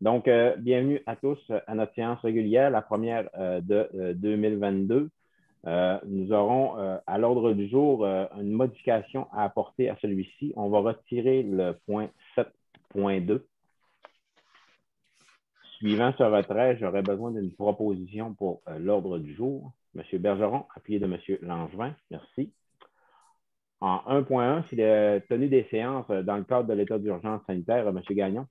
Donc, bienvenue à tous à notre séance régulière, la première de 2022. Nous aurons à l'ordre du jour une modification à apporter à celui-ci. On va retirer le point 7.2. Suivant ce retrait, j'aurais besoin d'une proposition pour l'ordre du jour. M. Bergeron, appuyé de M. Langevin. Merci. En 1.1, c'est la tenue des séances dans le cadre de l'état d'urgence sanitaire. M. Gagnon.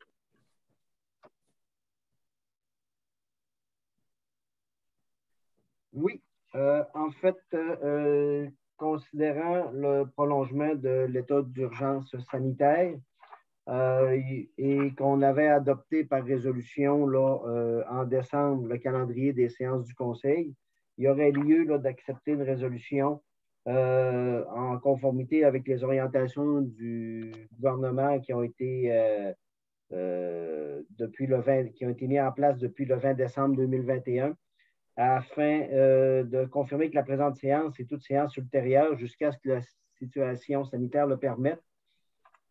Oui, en fait, considérant le prolongement de l'état d'urgence sanitaire et qu'on avait adopté par résolution là, en décembre le calendrier des séances du Conseil, il y aurait lieu d'accepter une résolution en conformité avec les orientations du gouvernement qui ont été qui ont été mises en place depuis le 20 décembre 2021 afin de confirmer que la présente séance et toute séance ultérieure, jusqu'à ce que la situation sanitaire le permette,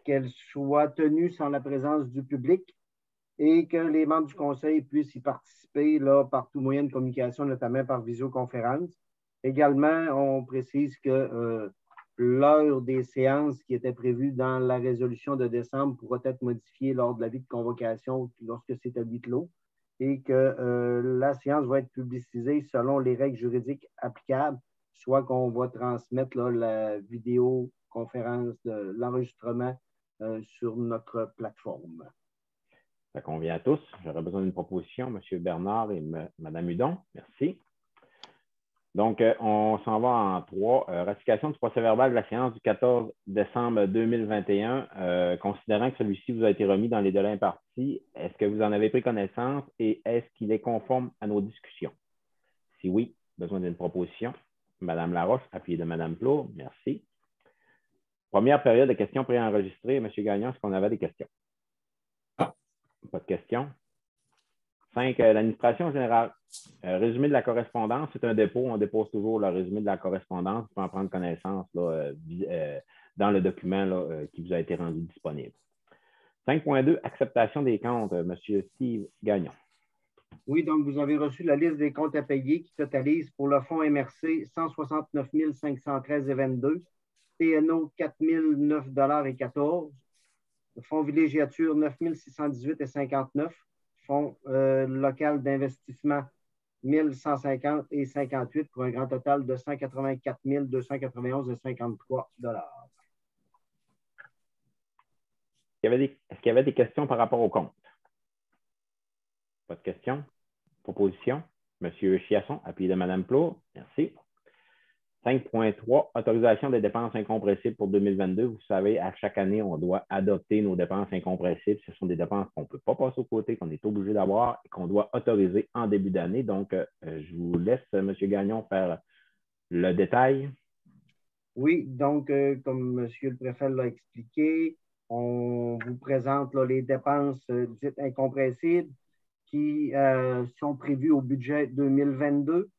qu'elle soit tenue sans la présence du public et que les membres du Conseil puissent y participer là, par tout moyen de communication, notamment par visioconférence. Également, on précise que l'heure des séances qui était prévue dans la résolution de décembre pourra être modifiée lors de l'avis de convocation lorsque c'est à huis clos et que la séance va être publicisée selon les règles juridiques applicables, soit qu'on va transmettre là, la vidéoconférence de l'enregistrement sur notre plateforme. Ça convient à tous. J'aurais besoin d'une proposition, M. Bernard et Mme Hudon. Merci. Donc, on s'en va en 3. Ratification du procès-verbal de la séance du 14 décembre 2021. Considérant que celui-ci vous a été remis dans les délais impartis, est-ce que vous en avez pris connaissance et est-ce qu'il est conforme à nos discussions? Si oui, besoin d'une proposition. Mme Laroche, appuyée de Mme Plot. Merci. Première période de questions préenregistrées. M. Gagnon, est-ce qu'on avait des questions? Pas de questions. 5. L'administration générale. Résumé de la correspondance, c'est un dépôt. On dépose toujours le résumé de la correspondance pour en prendre connaissance là, dans le document là, qui vous a été rendu disponible. 5.2. Acceptation des comptes. M. Steve Gagnon. Oui, donc vous avez reçu la liste des comptes à payer qui totalise pour le fonds MRC 169 513,22, TNO 4 009,14, le fonds villégiature 9 618,59, fonds local d'investissement 1150,58 pour un grand total de 184 291,53 Est-ce qu'il y avait des questions par rapport au compte? Pas de questions? Proposition? M. Chiasson, appuyé de Mme Plot. Merci. 5.3, autorisation des dépenses incompressibles pour 2022. Vous savez, à chaque année, on doit adopter nos dépenses incompressibles. Ce sont des dépenses qu'on ne peut pas passer au côté, qu'on est obligé d'avoir et qu'on doit autoriser en début d'année. Donc, je vous laisse, M. Gagnon, faire le détail. Oui, donc, comme M. le préfet l'a expliqué, on vous présente là, les dépenses dites incompressibles qui sont prévues au budget 2022.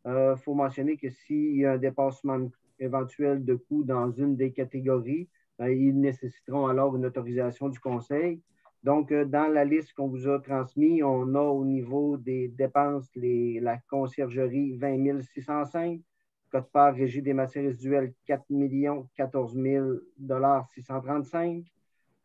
Il faut mentionner que s'il y a un dépassement éventuel de coûts dans une des catégories, ils nécessiteront alors une autorisation du Conseil. Donc, dans la liste qu'on vous a transmise, on a au niveau des dépenses la conciergerie 20 605, quote-part régie des matières résiduelles 4 14 635,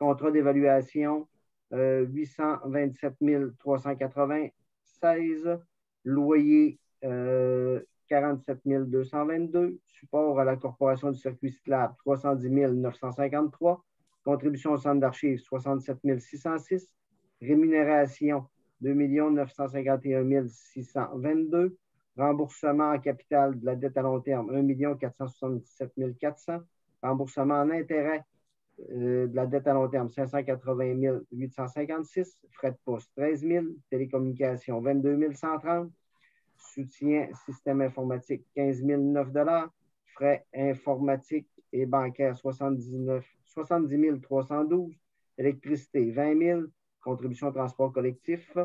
contrat d'évaluation 827 396, loyer 47 222, support à la Corporation du circuit cyclable 310 953, contribution au centre d'archives 67 606, rémunération 2 951 622, remboursement en capital de la dette à long terme 1 477 400, remboursement en intérêt de la dette à long terme 580 856, frais de poste 13 000, télécommunications 22 130, soutien système informatique 15 009 frais informatiques et bancaires 70 312, électricité 20 000, contribution transport collectif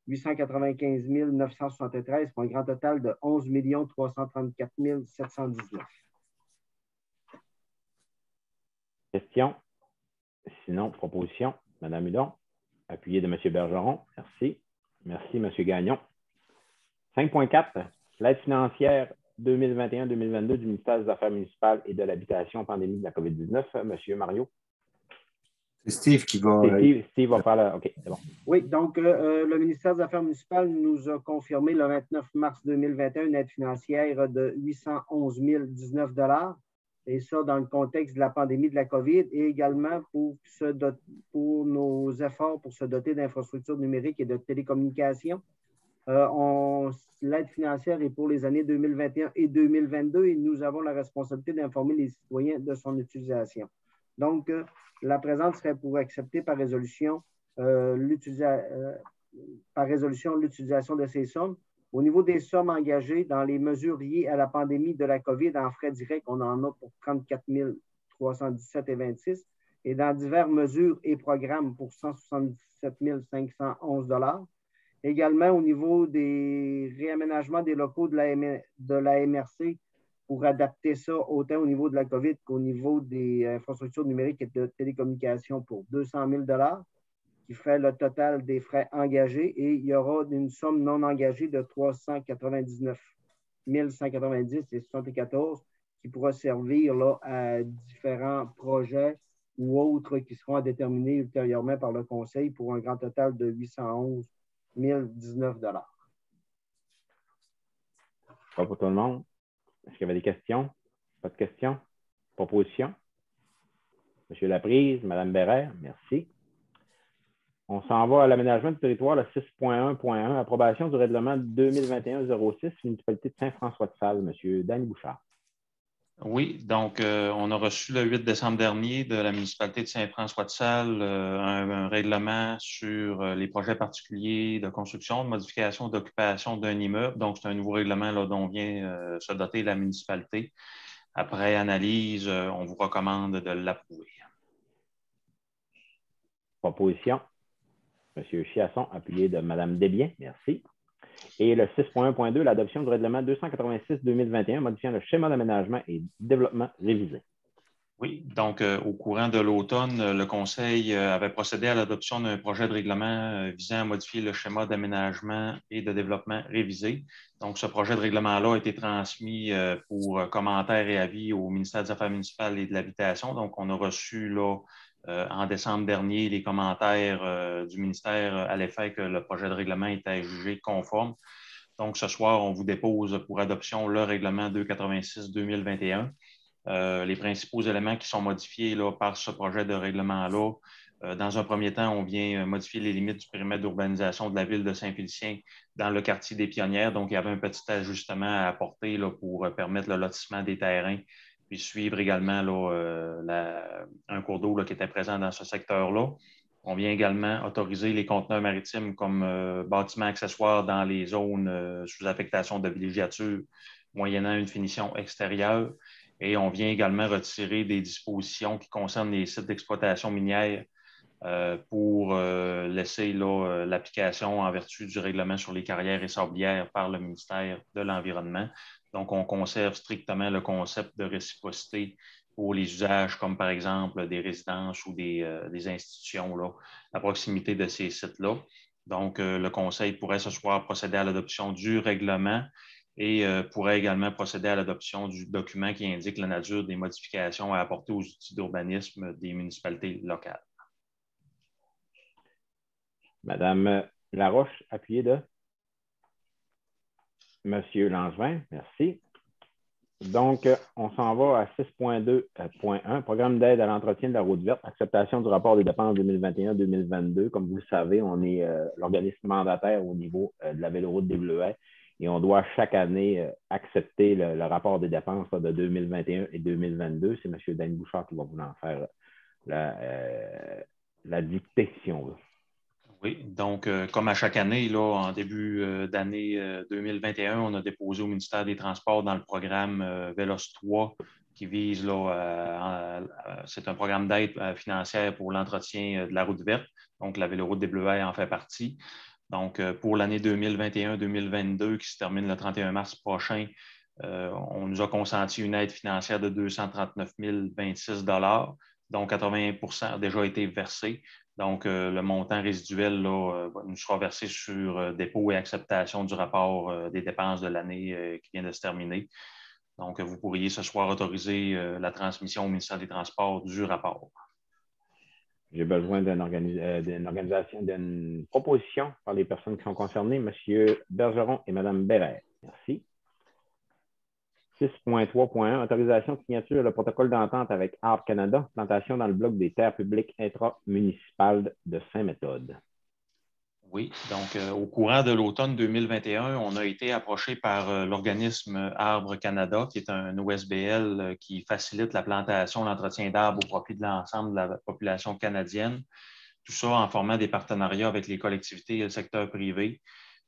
895 973 pour un grand total de 11 334 719. Question? Sinon, proposition? Mme Hudon? appuyé de M. Bergeron. Merci. Merci, M. Gagnon. 5.4, l'aide financière 2021-2022 du ministère des Affaires municipales et de l'Habitation pandémie de la COVID-19. M. Mario. C'est Steve qui va. Steve va faire le. OK, c'est bon. Oui, donc le ministère des Affaires municipales nous a confirmé le 29 mars 2021 une aide financière de 811 019 $. Et ça, dans le contexte de la pandémie de la COVID et également pour nos efforts pour se doter d'infrastructures numériques et de télécommunications. L'aide financière est pour les années 2021 et 2022 et nous avons la responsabilité d'informer les citoyens de son utilisation. Donc, la présente serait pour accepter par résolution l'utilisation de ces sommes. Au niveau des sommes engagées dans les mesures liées à la pandémie de la COVID en frais directs, on en a pour 34 317,26 $ et dans diverses mesures et programmes pour 177 511 $. Également, au niveau des réaménagements des locaux de la MRC pour adapter ça autant au niveau de la COVID qu'au niveau des infrastructures numériques et de télécommunications pour 200 000 $, qui fait le total des frais engagés. Et il y aura une somme non engagée de 399 190,74 $ qui pourra servir là, à différents projets ou autres qui seront à déterminer ultérieurement par le Conseil pour un grand total de 811 019 $. Pas pour tout le monde. Est-ce qu'il y avait des questions? Pas de questions? Propositions? Monsieur Laprise, Mme Bérère, merci. On s'en va à l'aménagement du territoire, le 6.1.1, approbation du règlement 2021-06, municipalité de Saint-François-de-Sales. Monsieur Danny Bouchard. Oui, donc on a reçu le 8 décembre dernier de la municipalité de Saint-François-de-Sales un règlement sur les projets particuliers de construction, de modification, d'occupation d'un immeuble. Donc, c'est un nouveau règlement là, dont vient se doter la municipalité. Après analyse, on vous recommande de l'approuver. Proposition. M. Chiasson, appuyé de Mme Desbiens. Merci. Et le 6.1.2, l'adoption du règlement 286-2021 modifiant le schéma d'aménagement et développement révisé. Oui, donc au courant de l'automne, le Conseil avait procédé à l'adoption d'un projet de règlement visant à modifier le schéma d'aménagement et de développement révisé. Donc, ce projet de règlement-là a été transmis pour commentaires et avis au ministère des Affaires municipales et de l'Habitation. Donc, on a reçu là, en décembre dernier les commentaires du ministère à l'effet que le projet de règlement était jugé conforme. Donc, ce soir, on vous dépose pour adoption le règlement 286-2021. Les principaux éléments qui sont modifiés là, par ce projet de règlement-là. Dans un premier temps, on vient modifier les limites du périmètre d'urbanisation de la ville de Saint-Félicien dans le quartier des Pionnières. Donc, il y avait un petit ajustement à apporter là, pour permettre le lotissement des terrains, puis suivre également là, un cours d'eau là, qui était présent dans ce secteur-là. On vient également autoriser les conteneurs maritimes comme bâtiments accessoires dans les zones sous affectation de villégiature, moyennant une finition extérieure. Et on vient également retirer des dispositions qui concernent les sites d'exploitation minière pour laisser l'application en vertu du règlement sur les carrières et sablières par le ministère de l'Environnement. Donc, on conserve strictement le concept de réciprocité pour les usages comme, par exemple, des résidences ou des institutions là, à proximité de ces sites-là. Donc, le Conseil pourrait ce soir procéder à l'adoption du règlement et pourrait également procéder à l'adoption du document qui indique la nature des modifications à apporter aux outils d'urbanisme des municipalités locales. Madame Laroche, appuyée de Monsieur Langevin, merci. Donc, on s'en va à 6.2.1, programme d'aide à l'entretien de la route verte, acceptation du rapport des dépenses 2021-2022. Comme vous le savez, on est l'organisme mandataire au niveau de la véloroute des Bleuets. Et on doit chaque année accepter le rapport des dépenses là, de 2021 et 2022. C'est M. Danny Bouchard qui va vous en faire la dictée, si on veut. Oui, donc comme à chaque année, là, en début d'année 2021, on a déposé au ministère des Transports dans le programme Vélos 3 qui vise, c'est un programme d'aide financière pour l'entretien de la route verte. Donc, la véloroute des Bleuets en fait partie. Donc, pour l'année 2021-2022 qui se termine le 31 mars prochain, on nous a consenti une aide financière de 239 026 $. Donc, 81 % a déjà été versé. Donc, le montant résiduel là, nous sera versé sur dépôt et acceptation du rapport des dépenses de l'année qui vient de se terminer. Donc, vous pourriez ce soir autoriser la transmission au ministère des Transports du rapport. J'ai besoin d'une organisation, d'une proposition par les personnes qui sont concernées, M. Bergeron et Mme Bérère. Merci. 6.3.1, autorisation de signature le protocole d'entente avec Arbre Canada, plantation dans le bloc des terres publiques intramunicipales de Saint-Méthode. Oui, donc au courant de l'automne 2021, on a été approché par l'organisme Arbre Canada, qui est un OSBL qui facilite la plantation, l'entretien d'arbres au profit de l'ensemble de la population canadienne. Tout ça en formant des partenariats avec les collectivités et le secteur privé.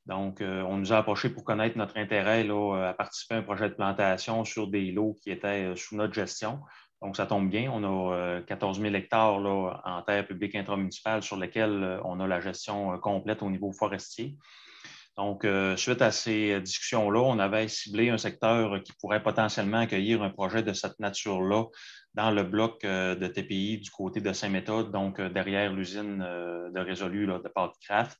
Donc, on nous a approché pour connaître notre intérêt là, à participer à un projet de plantation sur des lots qui étaient sous notre gestion. Donc, ça tombe bien. On a 14 000 hectares là, en terre publique intramunicipale sur lesquels on a la gestion complète au niveau forestier. Donc, suite à ces discussions-là, on avait ciblé un secteur qui pourrait potentiellement accueillir un projet de cette nature-là dans le bloc de TPI du côté de Saint-Méthode, donc derrière l'usine de Résolu là, de Pâtes-Craft.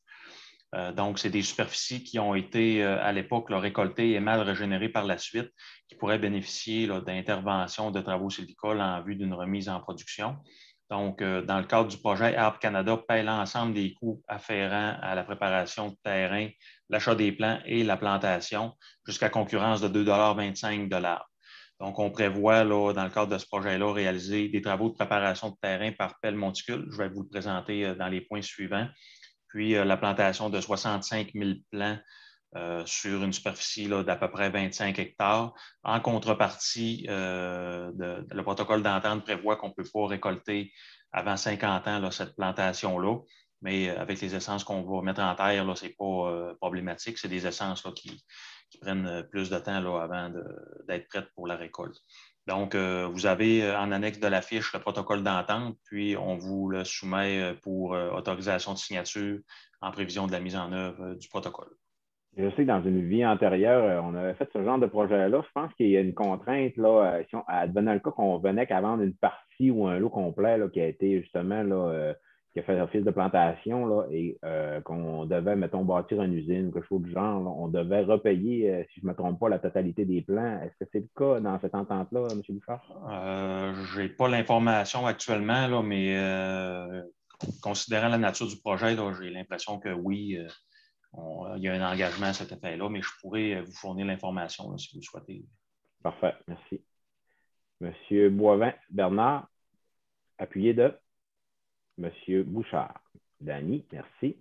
Donc, c'est des superficies qui ont été à l'époque récoltées et mal régénérées par la suite, qui pourraient bénéficier d'interventions de travaux sylvicoles en vue d'une remise en production. Donc, dans le cadre du projet Arbre Canada, paie l'ensemble des coûts afférents à la préparation de terrain, l'achat des plants et la plantation, jusqu'à concurrence de 2,25 $. Donc, on prévoit, là, dans le cadre de ce projet-là, réaliser des travaux de préparation de terrain par pelle monticule. Je vais vous le présenter dans les points suivants. Puis, la plantation de 65 000 plants sur une superficie d'à peu près 25 hectares. En contrepartie, le protocole d'entente prévoit qu'on ne peut pas récolter avant 50 ans là, cette plantation-là, mais avec les essences qu'on va mettre en terre, ce n'est pas problématique. C'est des essences là, qui prennent plus de temps là, avant d'être prêtes pour la récolte. Donc, vous avez en annexe de la fiche le protocole d'entente, puis on vous le soumet pour autorisation de signature en prévision de la mise en œuvre du protocole. Je sais que dans une vie antérieure, on avait fait ce genre de projet-là. Je pense qu'il y a une contrainte, là, si dans le cas qu'on venait qu'à vendre une partie ou un lot complet là, qui a été justement là, qui a fait office de plantation là, et qu'on devait, mettons, bâtir une usine ou quelque chose du genre, là, on devait repayer, si je ne me trompe pas, la totalité des plans. Est-ce que c'est le cas dans cette entente-là, M. Bouchard? Je n'ai pas l'information actuellement, là, mais considérant la nature du projet, j'ai l'impression que oui. Il y a un engagement à cet effet-là, mais je pourrais vous fournir l'information si vous le souhaitez. Parfait, merci. Monsieur Boivin Bernard, appuyé de Monsieur Bouchard. Dany, merci.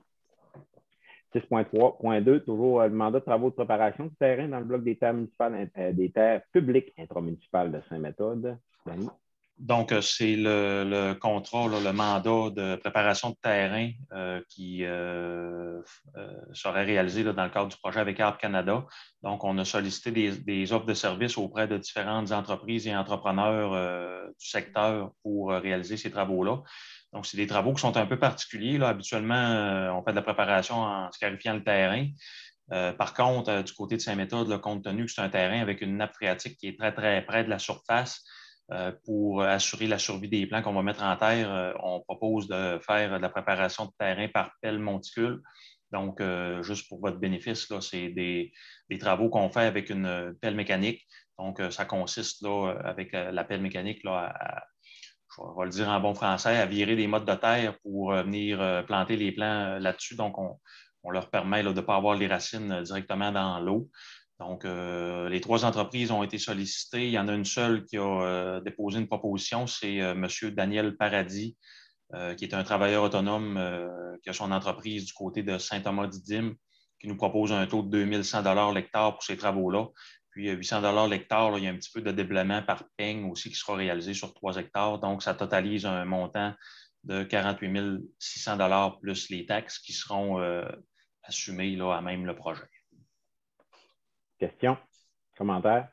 6.3.2, toujours le mandat de travaux de préparation du terrain dans le bloc des terres municipales, des terres publiques intramunicipales de Saint-Méthode. Dany. Donc, c'est le contrat, là, le mandat de préparation de terrain qui serait réalisé là, dans le cadre du projet avec Arbre Canada. Donc, on a sollicité des offres de services auprès de différentes entreprises et entrepreneurs du secteur pour réaliser ces travaux-là. Donc, c'est des travaux qui sont un peu particuliers. Là. Habituellement, on fait de la préparation en scarifiant le terrain. Par contre, du côté de Saint-Méthode, compte tenu que c'est un terrain avec une nappe phréatique qui est très, très près de la surface, pour assurer la survie des plants qu'on va mettre en terre, on propose de faire de la préparation de terrain par pelle monticule. Donc, juste pour votre bénéfice, c'est des travaux qu'on fait avec une pelle mécanique. Donc, ça consiste là, avec la pelle mécanique je vais le dire en bon français, à virer des mottes de terre pour venir planter les plants là-dessus. Donc, on leur permet là, de ne pas avoir les racines directement dans l'eau. Donc, les 3 entreprises ont été sollicitées. Il y en a une seule qui a déposé une proposition, c'est M. Daniel Paradis, qui est un travailleur autonome qui a son entreprise du côté de Saint-Thomas-Didyme, qui nous propose un taux de 2100 $ l'hectare pour ces travaux-là. Puis, 800 $ l'hectare, il y a un petit peu de déblaiement par peigne aussi qui sera réalisé sur 3 hectares. Donc, ça totalise un montant de 48 600 $ plus les taxes qui seront assumées là, à même le projet. Questions? Commentaires?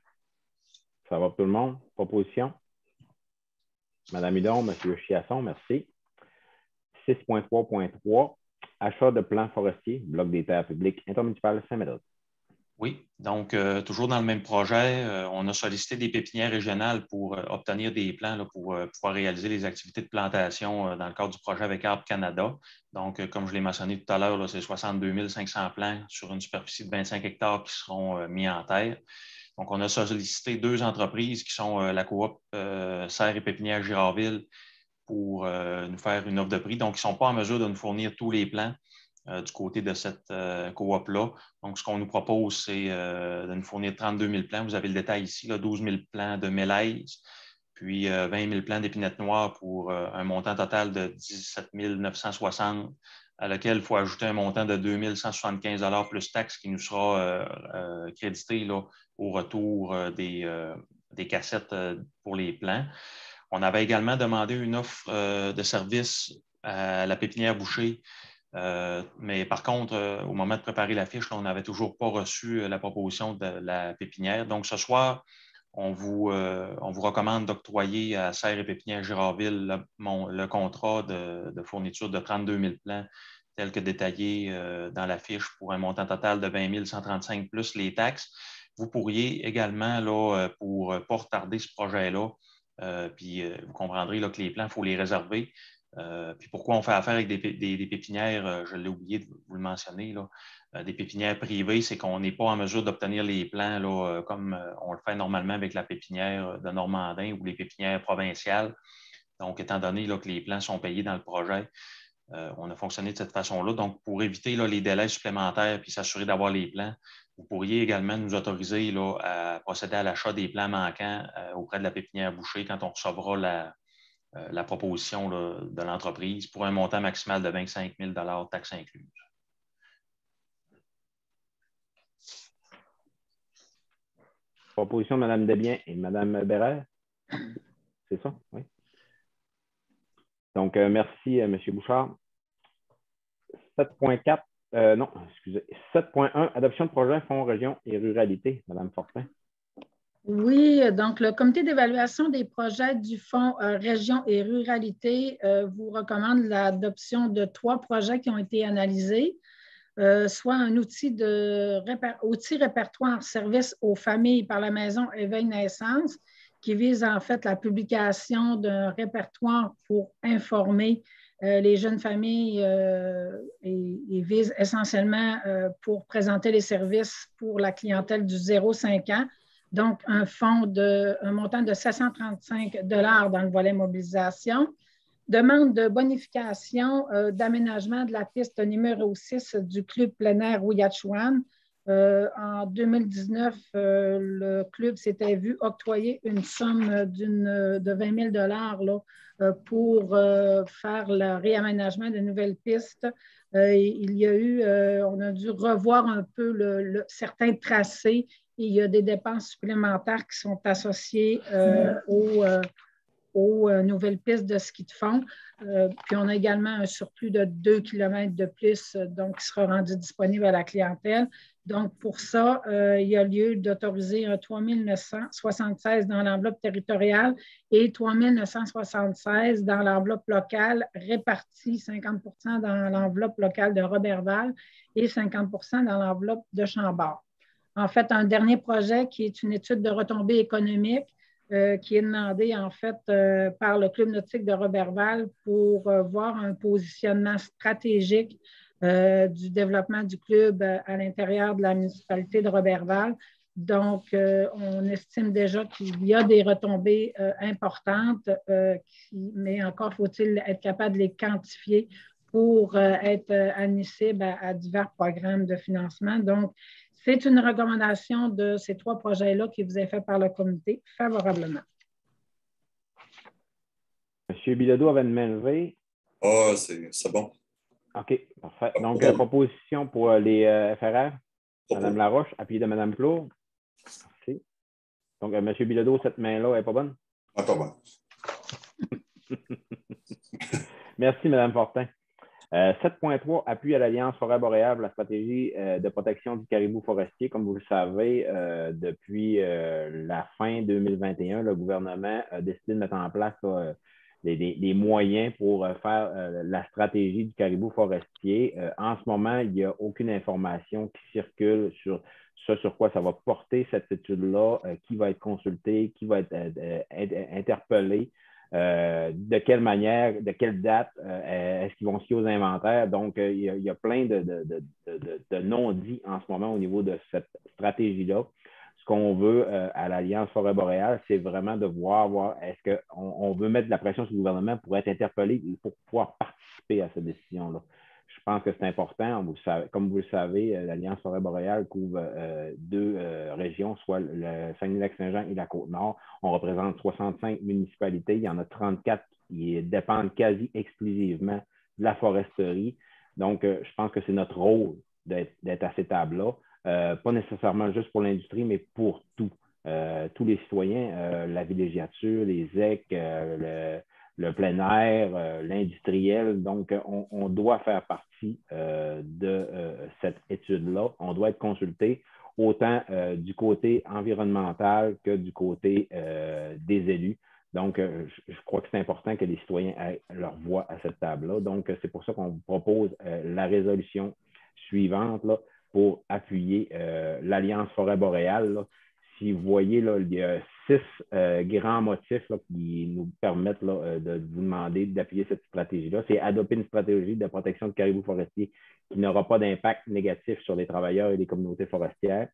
Ça va pour tout le monde? Proposition? Madame Hudon, Monsieur Chiasson, merci. 6.3.3, achat de plans forestiers, bloc des terres publiques intermunicipales Saint-Méthode. Oui, donc toujours dans le même projet, on a sollicité des pépinières régionales pour obtenir des plans là, pour pouvoir réaliser les activités de plantation dans le cadre du projet avec Arbre Canada. Donc, comme je l'ai mentionné tout à l'heure, c'est 62 500 plants sur une superficie de 25 hectares qui seront mis en terre. Donc, on a sollicité 2 entreprises qui sont la coop Serre et Pépinière Girardville pour nous faire une offre de prix. Donc, ils ne sont pas en mesure de nous fournir tous les plants du côté de cette coop-là. Donc, ce qu'on nous propose, c'est de nous fournir 32 000 plants. Vous avez le détail ici, là, 12 000 plants de mélèze, puis 20 000 plants d'épinettes noires pour un montant total de 17 960, à lequel il faut ajouter un montant de 2 175 plus taxes qui nous sera crédité là, au retour des cassettes pour les plants. On avait également demandé une offre de service à la pépinière Boucher. Mais par contre, au moment de préparer la fiche, là, on n'avait toujours pas reçu la proposition de la pépinière. Donc, ce soir, on vous recommande d'octroyer à Serre et Pépinière Girardville le contrat de fourniture de 32 000 plants, tel que détaillé dans la fiche, pour un montant total de 20 135 plus les taxes. Vous pourriez également, là, pour ne pas retarder ce projet-là, puis vous comprendrez là, que les plants, il faut les réserver. Puis pourquoi on fait affaire avec des pépinières, je l'ai oublié de vous le mentionner, là, des pépinières privées, c'est qu'on n'est pas en mesure d'obtenir les plants là, comme on le fait normalement avec la pépinière de Normandin ou les pépinières provinciales. Donc, étant donné là, que les plants sont payés dans le projet, on a fonctionné de cette façon-là. Donc, pour éviter là, les délais supplémentaires puis s'assurer d'avoir les plants, vous pourriez également nous autoriser là, à procéder à l'achat des plants manquants auprès de la pépinière Boucher quand on recevra la proposition là, de l'entreprise pour un montant maximal de 25 000 taxes incluses. Proposition de Mme Desbiens et Mme Bérère. C'est ça? Oui. Donc, merci, M. Bouchard. 7.4, non, excusez. 7.1, adoption de projet Fonds Région et Ruralité. Mme Fortin. Oui, donc le comité d'évaluation des projets du Fonds Région et Ruralité vous recommande l'adoption de 3 projets qui ont été analysés, soit un outil répertoire service aux familles par la maison Éveil Naissance, qui vise en fait la publication d'un répertoire pour informer les jeunes familles et vise essentiellement pour présenter les services pour la clientèle du 0-5 ans. Donc, un montant de 735 $ dans le volet mobilisation. Demande de bonification d'aménagement de la piste numéro 6 du club plein air Ouiachuan. En 2019, le club s'était vu octroyer une somme de 20 000 $ là, pour faire le réaménagement de nouvelles pistes. Il y a eu, on a dû revoir un peu certains tracés et il y a des dépenses supplémentaires qui sont associées aux nouvelles pistes de ski de fond. Puis on a également un surplus de 2 km de plus, donc qui sera rendu disponible à la clientèle. Donc, pour ça, il y a lieu d'autoriser un 3 976 dans l'enveloppe territoriale et 3 976 dans l'enveloppe locale, répartis 50 % dans l'enveloppe locale de Roberval et 50 % dans l'enveloppe de Chambord. En fait, un dernier projet qui est une étude de retombées économiques qui est demandée en fait par le Club nautique de Roberval pour voir un positionnement stratégique du développement du club à l'intérieur de la municipalité de Roberval. Donc, on estime déjà qu'il y a des retombées importantes, mais encore faut-il être capable de les quantifier pour être admissible à divers programmes de financement. Donc, c'est une recommandation de ces 3 projets-là qui vous est fait par le comité favorablement. M. Bilodeau avait une main levée. Ah, c'est bon. OK, parfait. Donc, proposition pour les FRR. Mme Laroche, appuyée de Mme Plourde. Merci. Donc, M. Bilodeau, cette main-là n'est pas bonne? Ah, pas bonne. Merci, Mme Fortin. 7.3, appui à l'Alliance forêt boréale, la stratégie de protection du caribou forestier. Comme vous le savez, depuis la fin 2021, le gouvernement a décidé de mettre en place des moyens pour faire la stratégie du caribou forestier. En ce moment, il n'y a aucune information qui circule sur ce sur quoi ça va porter cette étude-là, qui va être consulté, qui va être interpellé, de quelle manière, de quelle date, est-ce qu'ils vont se fier aux inventaires. Donc, il y a plein de non-dits en ce moment au niveau de cette stratégie-là. Ce qu'on veut à l'Alliance Forêt Boréale, c'est vraiment de voir est-ce qu'on veut mettre de la pression sur le gouvernement pour être interpellé et pour pouvoir participer à cette décision-là. Je pense que c'est important. Comme vous le savez, l'Alliance Forêt Boréale couvre deux régions, soit le Saguenay-Lac-Saint-Jean et la Côte-Nord. On représente 65 municipalités. Il y en a 34 qui dépendent quasi exclusivement de la foresterie. Donc, je pense que c'est notre rôle d'être à ces tables-là. Pas nécessairement juste pour l'industrie, mais pour tous les citoyens, la villégiature, les ZEC, le plein air, l'industriel. Donc, on doit faire partie de cette étude-là. On doit être consulté autant du côté environnemental que du côté des élus. Donc, je crois que c'est important que les citoyens aient leur voix à cette table-là. Donc, c'est pour ça qu'on vous propose la résolution suivante là, pour appuyer l'Alliance Forêt Boréale. Là. Si vous voyez, là, il y a 6 grands motifs là, qui nous permettent là, de vous demander d'appuyer cette stratégie-là. C'est adopter une stratégie de protection du caribou forestier qui n'aura pas d'impact négatif sur les travailleurs et les communautés forestières.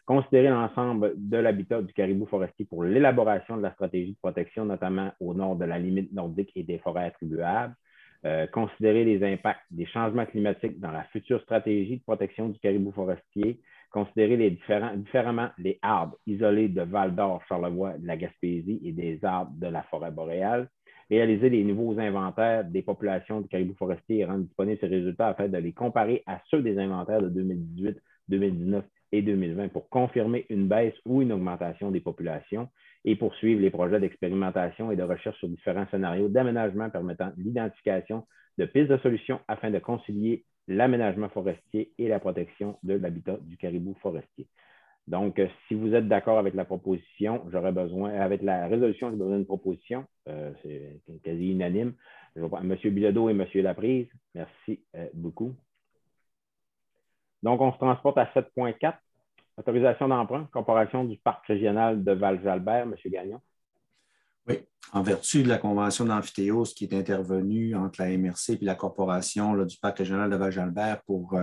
Considérer l'ensemble de l'habitat du caribou forestier pour l'élaboration de la stratégie de protection, notamment au nord de la limite nordique et des forêts attribuables. Considérer les impacts des changements climatiques dans la future stratégie de protection du caribou forestier, considérer différemment les arbres isolés de Val-d'Or, Charlevoix, de la Gaspésie et des arbres de la forêt boréale, réaliser les nouveaux inventaires des populations du caribou forestier et rendre disponibles ces résultats afin de les comparer à ceux des inventaires de 2018, 2019 et 2020 pour confirmer une baisse ou une augmentation des populations et poursuivre les projets d'expérimentation et de recherche sur différents scénarios d'aménagement permettant l'identification de pistes de solutions afin de concilier l'aménagement forestier et la protection de l'habitat du caribou forestier. Donc, si vous êtes d'accord avec la proposition, avec la résolution, j'ai besoin d'une proposition. C'est quasi unanime. M. Bilodeau et M. Laprise, merci beaucoup. Donc, on se transporte à 7.4. Autorisation d'emprunt, corporation du Parc régional de Val-Jalbert, M. Gagnon. Oui, en vertu de la convention d'amphithéose qui est intervenue entre la MRC et la corporation là, du Parc régional de Val-Jalbert pour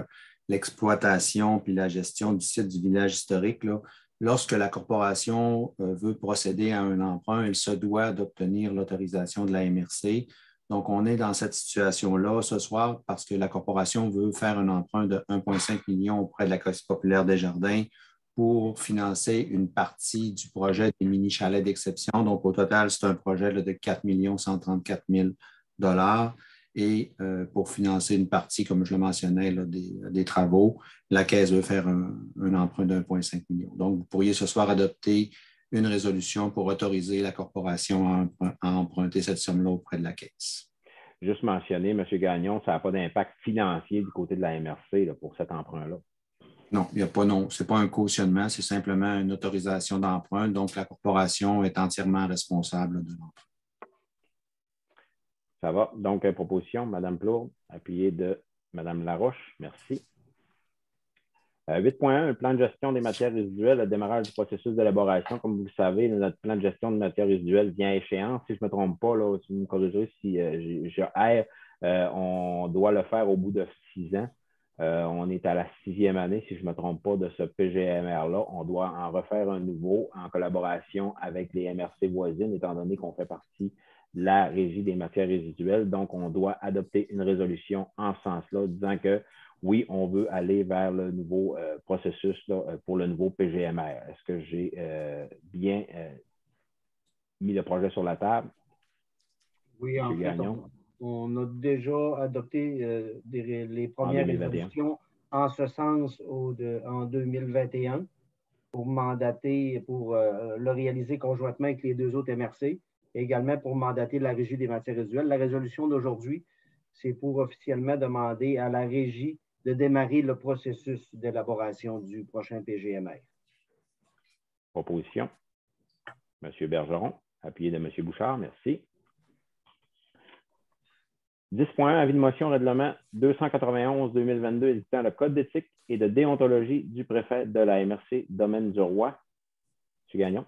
l'exploitation et la gestion du site du village historique, là, lorsque la corporation veut procéder à un emprunt, elle se doit d'obtenir l'autorisation de la MRC. Donc, on est dans cette situation-là ce soir parce que la corporation veut faire un emprunt de 1,5 million auprès de la Caisse populaire Desjardins pour financer une partie du projet des mini-chalets d'exception. Donc, au total, c'est un projet là, de 4 134 000 $ et pour financer une partie, comme je le mentionnais, là, des travaux, la Caisse veut faire un emprunt de 1,5 million. Donc, vous pourriez ce soir adopter une résolution pour autoriser la corporation à emprunter cette somme-là auprès de la Caisse. Juste mentionner, M. Gagnon, ça n'a pas d'impact financier du côté de la MRC là, pour cet emprunt-là. Non, il n'y a pas, non. Ce n'est pas un cautionnement, c'est simplement une autorisation d'emprunt. Donc, la corporation est entièrement responsable de l'emprunt. Ça va. Donc, proposition, Mme Plourde, appuyée de Mme Laroche. Merci. 8.1, un plan de gestion des matières résiduelles, le démarrage du processus d'élaboration. Comme vous le savez, notre plan de gestion de matières résiduelles vient à échéance. Si je ne me trompe pas, là, si vous me corrigerez si je erre, on doit le faire au bout de 6 ans. On est à la 6e année, si je ne me trompe pas, de ce PGMR-là. On doit en refaire un nouveau en collaboration avec les MRC voisines, étant donné qu'on fait partie de la Régie des matières résiduelles. Donc, on doit adopter une résolution en ce sens-là, disant que oui, on veut aller vers le nouveau processus là, pour le nouveau PGMR. Est-ce que j'ai bien mis le projet sur la table? Oui, en fait, on a déjà adopté les premières résolutions en ce sens en 2021 pour mandater, pour le réaliser conjointement avec les 2 autres MRC, et également pour mandater la Régie des matières résiduelles. La résolution d'aujourd'hui, c'est pour officiellement demander à la Régie de démarrer le processus d'élaboration du prochain PGMR. Proposition. M. Bergeron, appuyé de M. Bouchard, merci. 10.1, avis de motion, règlement 291-2022 éditant le code d'éthique et de déontologie du préfet de la MRC Domaine du Roi. M. Gagnon.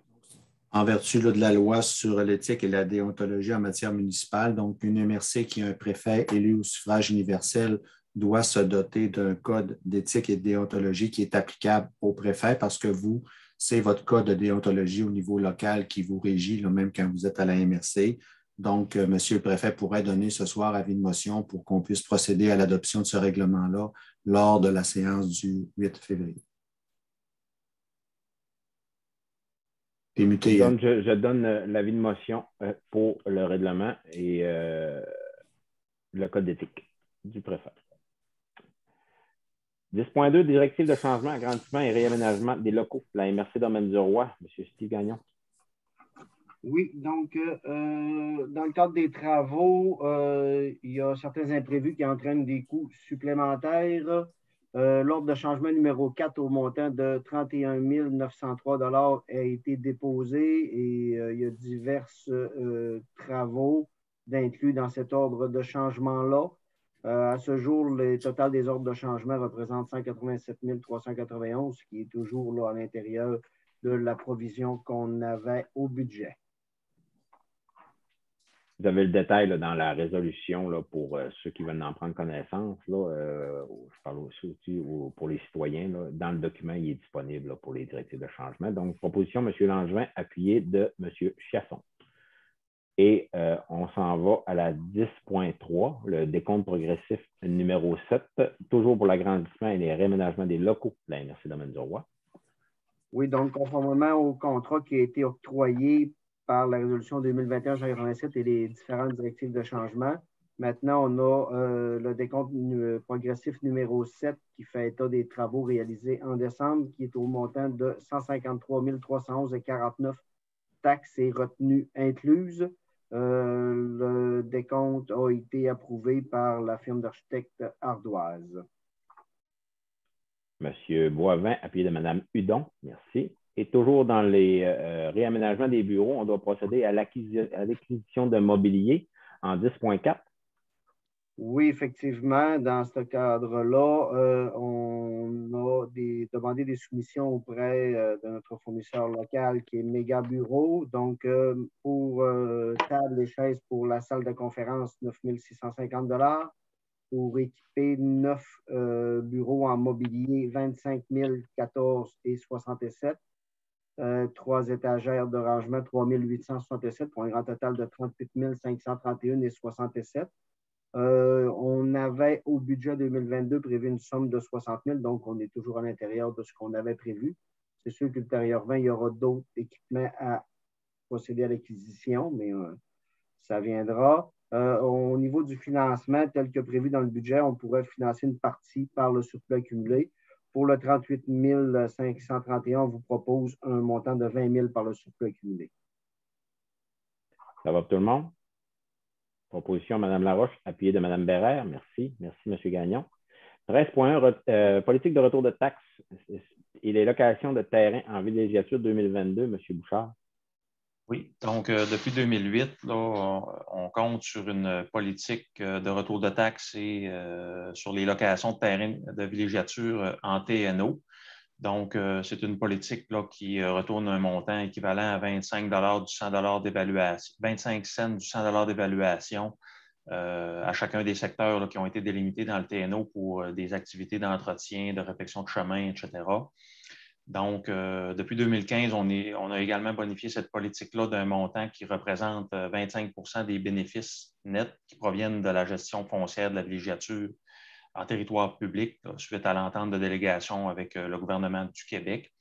En vertu de la loi sur l'éthique et la déontologie en matière municipale, donc une MRC qui a un préfet élu au suffrage universel doit se doter d'un code d'éthique et de déontologie qui est applicable au préfet parce que vous, c'est votre code de déontologie au niveau local qui vous régit, là, même quand vous êtes à la MRC. Donc, Monsieur le préfet pourrait donner ce soir avis de motion pour qu'on puisse procéder à l'adoption de ce règlement-là lors de la séance du 8 février. T'es muté. Je donne l'avis de motion pour le règlement et le code d'éthique du préfet. 10.2, directive de changement, agrandissement et réaménagement des locaux de la MRC Domaine du Roi. M. Steve Gagnon. Oui, donc, dans le cadre des travaux, il y a certains imprévus qui entraînent des coûts supplémentaires. L'ordre de changement numéro 4 au montant de 31 903 $ a été déposé et il y a divers travaux d'inclus dans cet ordre de changement-là. À ce jour, le total des ordres de changement représente 187 391, qui est toujours là, à l'intérieur de la provision qu'on avait au budget. Vous avez le détail là, dans la résolution là, pour ceux qui veulent en prendre connaissance. Là, je parle aussi pour les citoyens. Là, dans le document, il est disponible là, pour les directives de changement. Donc, proposition, M. Langevin, appuyée de M. Chiasson. Et on s'en va à la 10.3, le décompte progressif numéro 7, toujours pour l'agrandissement et les réaménagements des locaux de la MRC Domaine du Roi. Oui, donc conformément au contrat qui a été octroyé par la résolution 2021-87 et les différentes directives de changement, maintenant on a le décompte progressif numéro 7 qui fait état des travaux réalisés en décembre, qui est au montant de 153 311,49 taxes et retenues incluses. Le décompte a été approuvé par la firme d'architectes ardoise. Monsieur Boivin, appuyé de Mme Hudon. Merci. Et toujours dans les réaménagements des bureaux, on doit procéder à l'acquisition de mobilier en 10.4. Oui, effectivement, dans ce cadre-là, on a demandé des soumissions auprès de notre fournisseur local qui est Méga Bureau. Donc, pour table et chaises pour la salle de conférence, 9 650 $. Pour équiper 9 bureaux en mobilier, 25 014,67 $. 3 étagères de rangement, 3 867 pour un grand total de 38 531,67 $. On avait au budget 2022 prévu une somme de 60 000, donc on est toujours à l'intérieur de ce qu'on avait prévu. C'est sûr qu'ultérieurement, il y aura d'autres équipements à procéder à l'acquisition, mais ça viendra. Au niveau du financement, tel que prévu dans le budget, on pourrait financer une partie par le surplus accumulé. Pour le 38 531, on vous propose un montant de 20 000 par le surplus accumulé. Ça va pour tout le monde? Proposition, Mme Laroche, appuyée de Mme Bérère. Merci. Merci, M. Gagnon. 13.1, politique de retour de taxes et les locations de terrain en villégiature 2022. M. Bouchard. Oui, donc depuis 2008, là, on compte sur une politique de retour de taxes et sur les locations de terrain de villégiature en TNO. Donc, c'est une politique là, qui retourne un montant équivalent à 25 du 100 d'évaluation, 25 cents du 100 d'évaluation à chacun des secteurs là, qui ont été délimités dans le TNO pour des activités d'entretien, de réfection de chemin, etc. Donc, depuis 2015, on a également bonifié cette politique-là d'un montant qui représente 25 % des bénéfices nets qui proviennent de la gestion foncière de la villégiature en territoire public, là, suite à l'entente de délégation avec le gouvernement du Québec.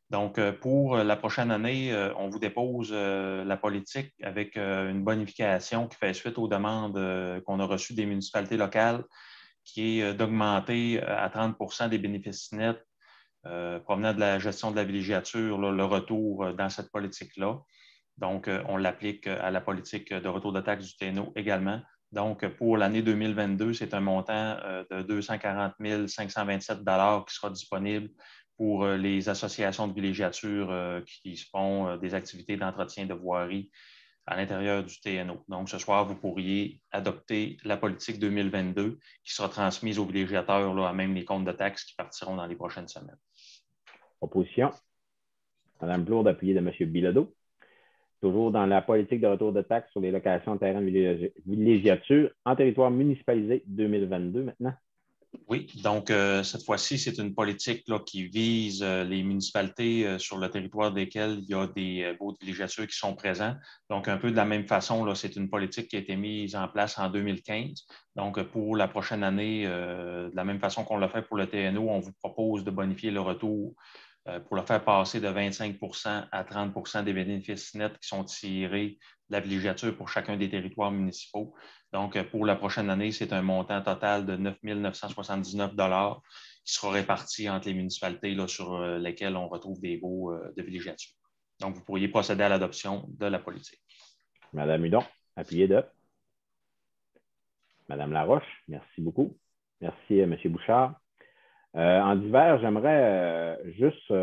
Donc, pour la prochaine année, on vous dépose la politique avec une bonification qui fait suite aux demandes qu'on a reçues des municipalités locales, qui est d'augmenter à 30 % des bénéfices nets provenant de la gestion de la villégiature, là, le retour dans cette politique-là. Donc, on l'applique à la politique de retour de taxes du TNO également. Donc, pour l'année 2022, c'est un montant de 240 527 $ qui sera disponible pour les associations de villégiature qui font des activités d'entretien de voirie à l'intérieur du TNO. Donc, ce soir, vous pourriez adopter la politique 2022 qui sera transmise aux villégiateurs là, à même les comptes de taxes qui partiront dans les prochaines semaines. Opposition. Mme Plourde, appuyée de M. Bilodeau. Toujours dans la politique de retour de taxes sur les locations de terrains de villégiature en territoire municipalisé 2022 maintenant. Oui, donc cette fois-ci, c'est une politique là, qui vise les municipalités sur le territoire desquelles il y a des baux de villégiature qui sont présents. Donc, un peu de la même façon, c'est une politique qui a été mise en place en 2015. Donc, pour la prochaine année, de la même façon qu'on l'a fait pour le TNO, on vous propose de bonifier le retour pour le faire passer de 25 à 30 des bénéfices nets qui sont tirés de la villégiature pour chacun des territoires municipaux. Donc, pour la prochaine année, c'est un montant total de 9 979 qui sera réparti entre les municipalités là, sur lesquelles on retrouve des baux de villégiature. Donc, vous pourriez procéder à l'adoption de la politique. Madame Hudon, appuyée de Madame Laroche, merci beaucoup. Merci, M. Bouchard. En divers, j'aimerais juste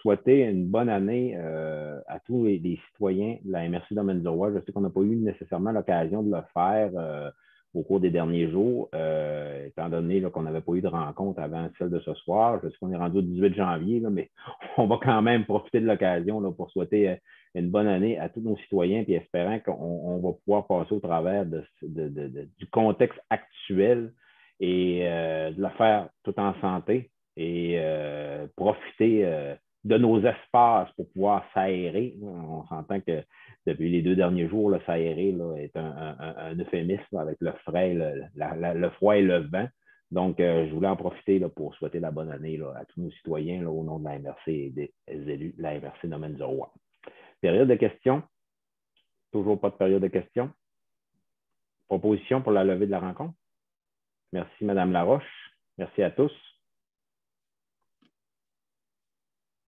souhaiter une bonne année à tous les citoyens de la MRC Domaine du Roi. Je sais qu'on n'a pas eu nécessairement l'occasion de le faire au cours des derniers jours, étant donné qu'on n'avait pas eu de rencontre avant celle de ce soir. Je sais qu'on est rendu au 18 janvier, là, mais on va quand même profiter de l'occasion pour souhaiter une bonne année à tous nos citoyens, puis espérant qu'on va pouvoir passer au travers du contexte actuel et de le faire tout en santé et profiter de nos espaces pour pouvoir s'aérer. On s'entend que depuis les 2 derniers jours, le s'aérer est un euphémisme avec le frais, le froid et le vent. Donc, je voulais en profiter pour souhaiter la bonne année à tous nos citoyens au nom de la MRC et des élus de la MRC Domaine du Roi. Période de questions. Toujours pas de période de questions. Proposition pour la levée de la rencontre. Merci, Mme Laroche. Merci à tous.